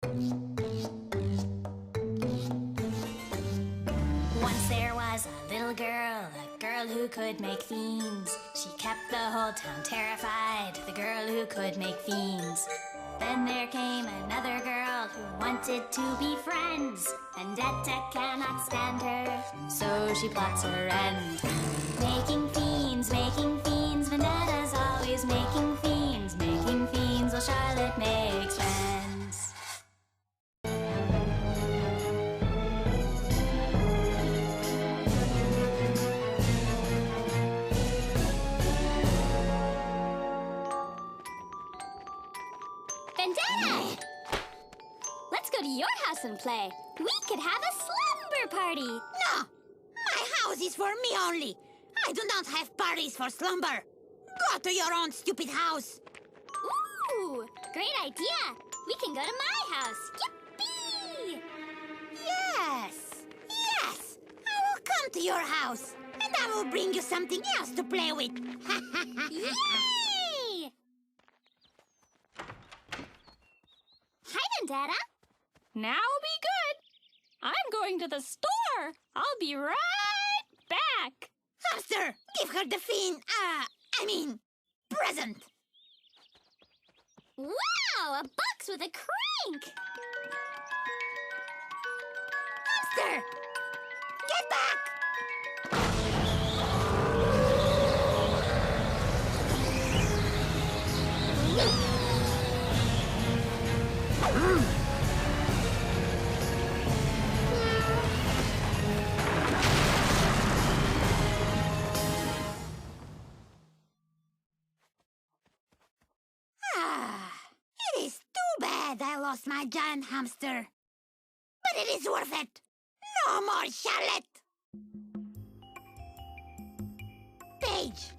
Once there was a little girl, a girl who could make fiends. She kept the whole town terrified, the girl who could make fiends. Then there came another girl who wanted to be friends. Vendetta cannot stand her, so she plots her end. Making fiends, Vendetta's always making fiends. Making fiends while Charlotte makes friends. Vendetta! Let's go to your house and play. We could have a slumber party. No! My house is for me only. I do not have parties for slumber. Go to your own stupid house. Ooh, great idea. We can go to my house. Yippee! Yes! Yes! I will come to your house. And I will bring you something else to play with. Yay! Hi, Vendetta. Now be good. I'm going to the store. I'll be right back. Hamster, give her the fiend, present. Wow, a box with a crank. Hamster, get back! It is too bad I lost my giant hamster. But it is worth it. No more Charlotte. Paige.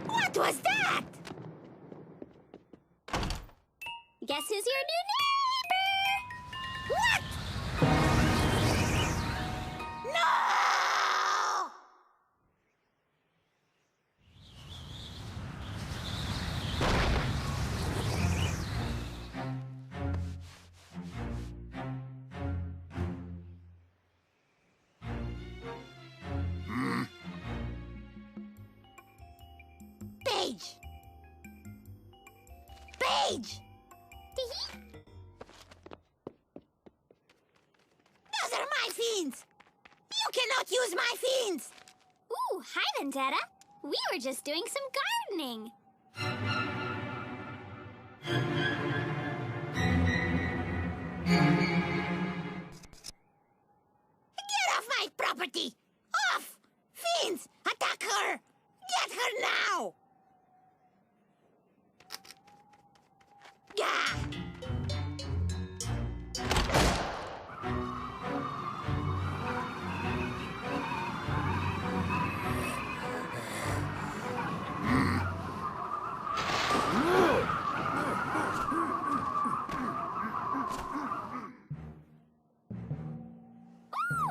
What was that? Guess who's your new neighbor? What? No! Paige! Paige! Those are my fiends! You cannot use my fiends! Ooh, hi, Vendetta. We were just doing some gardening. Get off my property! Off! Fiends! Attack her! Get her now! Gah!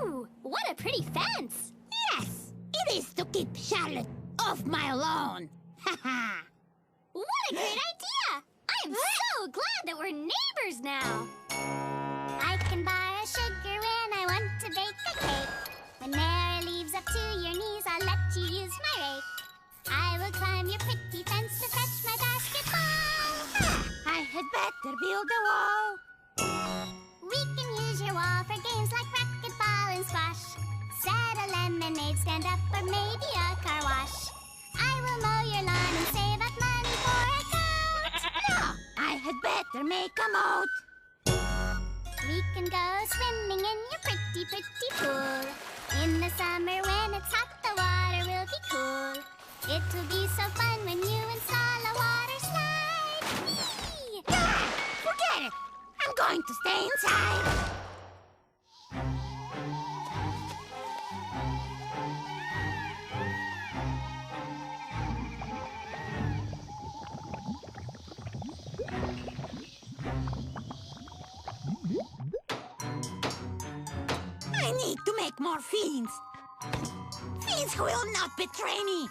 Ooh, what a pretty fence. Yes! It is to keep Charlotte off my lawn! Ha ha! What a great idea! I am so glad that we're neighbors now. I can buy a sugar when I want to bake a cake. When there are leaves up to your knees, I'll let you use my rake. I will climb your pretty fence to fetch my basketball. I had better build a wall. We can use your wall for games like racquetball and squash. Set a lemonade stand up or maybe a car wash. I will mow your lawn and save up money for a coat. No! I had better make a moat. We can go swimming in your pretty, pretty pool. In the summer when it's hot, the water will be cool. It will be so fun when you install a water slide. Whee! Ah, forget it! I'm going to stay inside. I need to make more fiends. Fiends who will not betray me.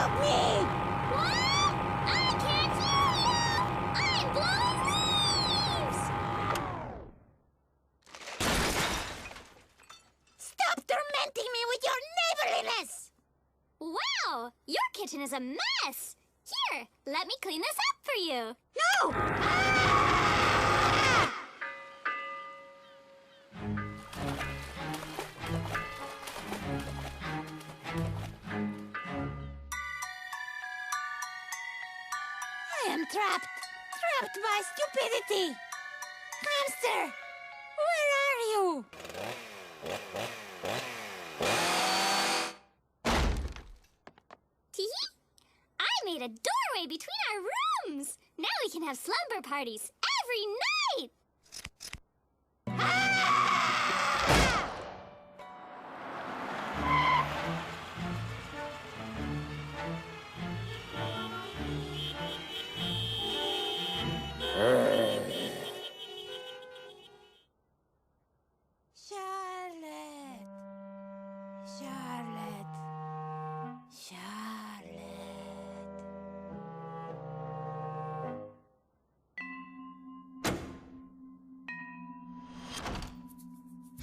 Help me! What? I can't hear you! I'm blowing leaves! Stop tormenting me with your neighborliness! Wow! Your kitchen is a mess! Here, let me clean this up for you. No! I am trapped by stupidity. Hamster, where are you? Tee-hee! I made a doorway between our rooms. Now we can have slumber parties every night. Charlotte. Charlotte.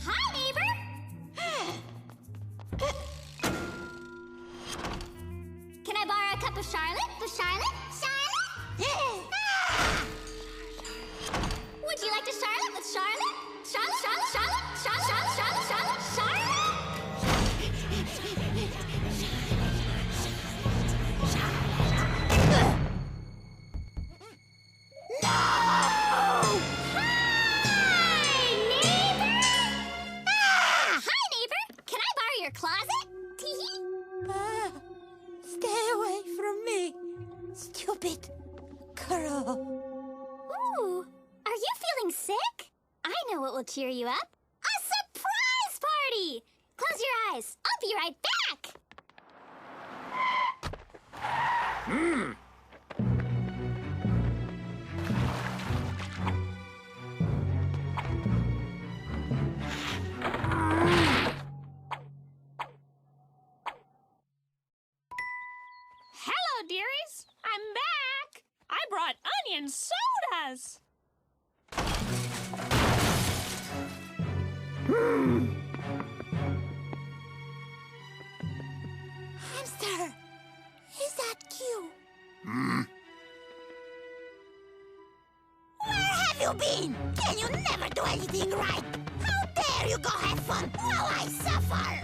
Hi, neighbor. Can I borrow a cup of Charlotte? The Charlotte? Would you like to Charlotte with Charlotte? Charlotte, Charlotte, Charlotte, Charlotte, Charlotte, Charlotte, Charlotte, Charlotte? Hi, neighbor. Can I borrow your closet? Tee-hee. Stay away from me, stupid girl. Ooh, are you feeling sick? I know what will cheer you up. A surprise party! Close your eyes. I'll be right back. Hello, dearies. I'm back. I brought onion sodas. Hamster, is that you? Where have you been? Can you never do anything right? How dare you go have fun while I suffer?